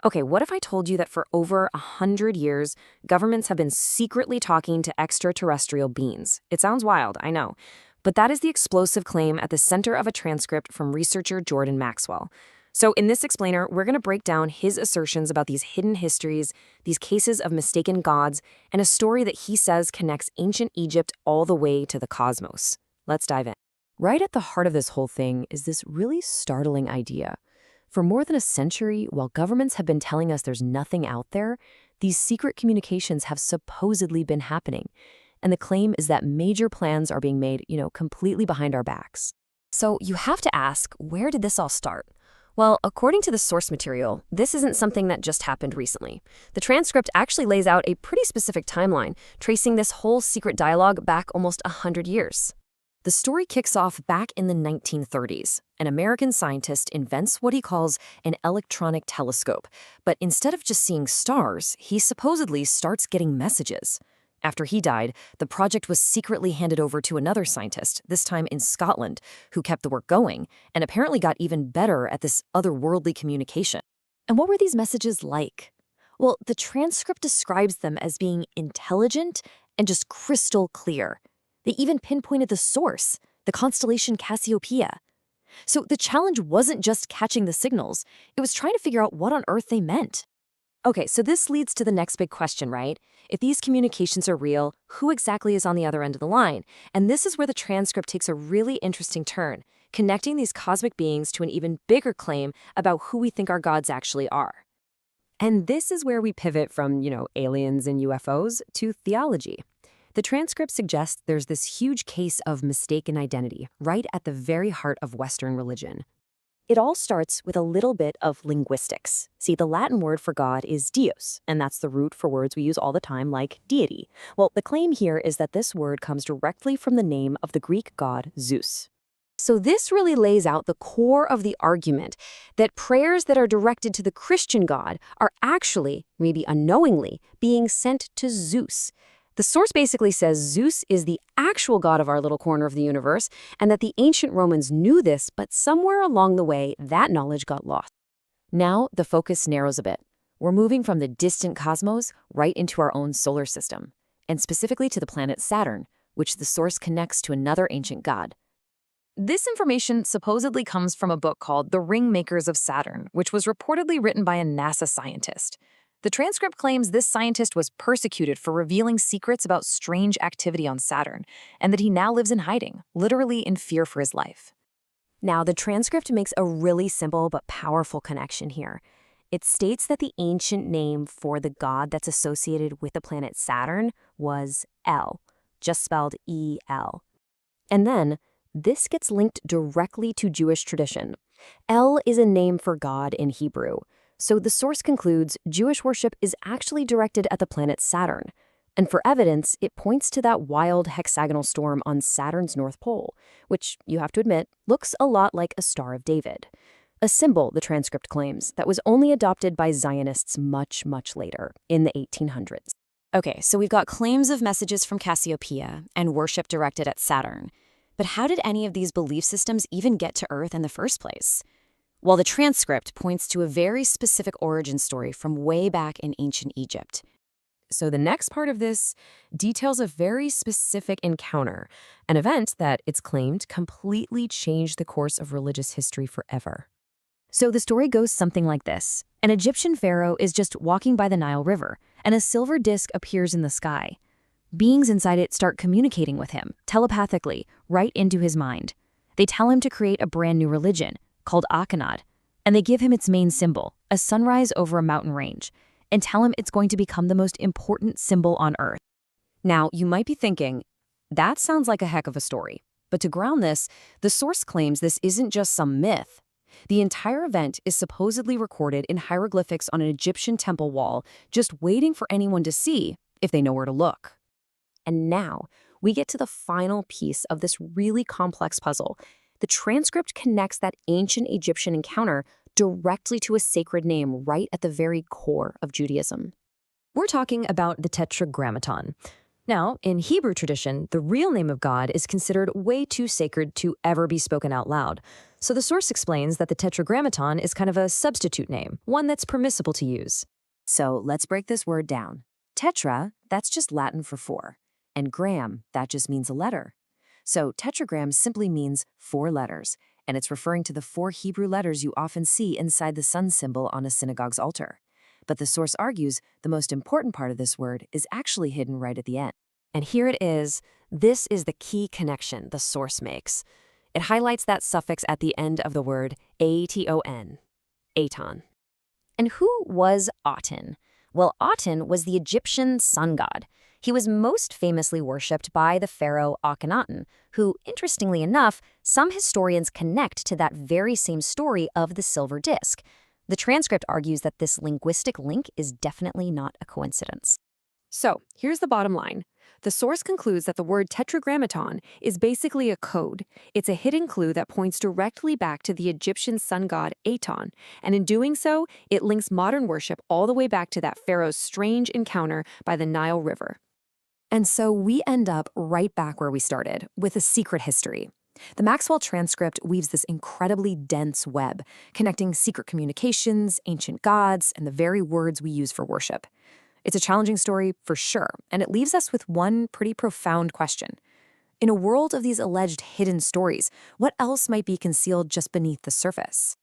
Okay, what if I told you that for over 100 years, governments have been secretly talking to extraterrestrial beings? It sounds wild, I know. But that is the explosive claim at the center of a transcript from researcher Jordan Maxwell. So, in this explainer, we're going to break down his assertions about these hidden histories, these cases of mistaken gods, and a story that he says connects ancient Egypt all the way to the cosmos. Let's dive in. Right at the heart of this whole thing is this really startling idea. For more than a century, while governments have been telling us there's nothing out there, these secret communications have supposedly been happening. And the claim is that major plans are being made, completely behind our backs. So you have to ask, where did this all start? Well, according to the source material, this isn't something that just happened recently. The transcript actually lays out a pretty specific timeline, tracing this whole secret dialogue back almost 100 years. The story kicks off back in the 1930s. An American scientist invents what he calls an electronic telescope, but instead of just seeing stars, he supposedly starts getting messages. After he died, the project was secretly handed over to another scientist, this time in Scotland, who kept the work going and apparently got even better at this otherworldly communication. And what were these messages like? Well, the transcript describes them as being intelligent and just crystal clear. They even pinpointed the source, the constellation Cassiopeia. So the challenge wasn't just catching the signals, it was trying to figure out what on earth they meant. Okay, so this leads to the next big question, right? If these communications are real, who exactly is on the other end of the line? And this is where the transcript takes a really interesting turn, connecting these cosmic beings to an even bigger claim about who we think our gods actually are. And this is where we pivot from, aliens and UFOs to theology. The transcript suggests there's this huge case of mistaken identity right at the very heart of Western religion. It all starts with a little bit of linguistics. See, the Latin word for God is Deus, and that's the root for words we use all the time like deity. Well, the claim here is that this word comes directly from the name of the Greek god Zeus. So this really lays out the core of the argument that prayers that are directed to the Christian God are actually, maybe unknowingly, being sent to Zeus. The source basically says Zeus is the actual god of our little corner of the universe, and that the ancient Romans knew this, but somewhere along the way, that knowledge got lost. Now, the focus narrows a bit. We're moving from the distant cosmos right into our own solar system, and specifically to the planet Saturn, which the source connects to another ancient god. This information supposedly comes from a book called The Ringmakers of Saturn, which was reportedly written by a NASA scientist. The transcript claims this scientist was persecuted for revealing secrets about strange activity on Saturn, and that he now lives in hiding, literally in fear for his life. Now, the transcript makes a really simple but powerful connection here. It states that the ancient name for the god that's associated with the planet Saturn was El, just spelled E-L. And then, this gets linked directly to Jewish tradition. El is a name for God in Hebrew. So the source concludes Jewish worship is actually directed at the planet Saturn. And for evidence, it points to that wild hexagonal storm on Saturn's North Pole, which, you have to admit, looks a lot like a Star of David. A symbol, the transcript claims, that was only adopted by Zionists much, much later, in the 1800s. Okay, so we've got claims of messages from Cassiopeia and worship directed at Saturn. But how did any of these belief systems even get to Earth in the first place? Well, the transcript points to a very specific origin story from way back in ancient Egypt. So the next part of this details a very specific encounter, an event that, it's claimed, completely changed the course of religious history forever. So the story goes something like this. An Egyptian pharaoh is just walking by the Nile River, and a silver disc appears in the sky. Beings inside it start communicating with him, telepathically, right into his mind. They tell him to create a brand new religion, called Akhenaten, and they give him its main symbol, a sunrise over a mountain range, and tell him it's going to become the most important symbol on Earth. Now, you might be thinking, that sounds like a heck of a story. But to ground this, the source claims this isn't just some myth. The entire event is supposedly recorded in hieroglyphics on an Egyptian temple wall, just waiting for anyone to see if they know where to look. And now, we get to the final piece of this really complex puzzle. The transcript connects that ancient Egyptian encounter directly to a sacred name right at the very core of Judaism. We're talking about the Tetragrammaton. Now, in Hebrew tradition, the real name of God is considered way too sacred to ever be spoken out loud. So the source explains that the Tetragrammaton is kind of a substitute name, one that's permissible to use. So let's break this word down. Tetra, that's just Latin for four. And gram, that just means a letter. So tetragram simply means 4 letters, and it's referring to the 4 Hebrew letters you often see inside the sun symbol on a synagogue's altar. But the source argues the most important part of this word is actually hidden right at the end. And here it is. This is the key connection the source makes. It highlights that suffix at the end of the word aton, Aton. And who was Aten? Well, Aten was the Egyptian sun god. He was most famously worshipped by the pharaoh Akhenaten, who, interestingly enough, some historians connect to that very same story of the silver disk. The transcript argues that this linguistic link is definitely not a coincidence. So, here's the bottom line. The source concludes that the word tetragrammaton is basically a code. It's a hidden clue that points directly back to the Egyptian sun god Aton, and in doing so, it links modern worship all the way back to that pharaoh's strange encounter by the Nile River. And so we end up right back where we started, with a secret history. The Maxwell transcript weaves this incredibly dense web, connecting secret communications, ancient gods, and the very words we use for worship. It's a challenging story, for sure, and it leaves us with one pretty profound question. In a world of these alleged hidden stories, what else might be concealed just beneath the surface?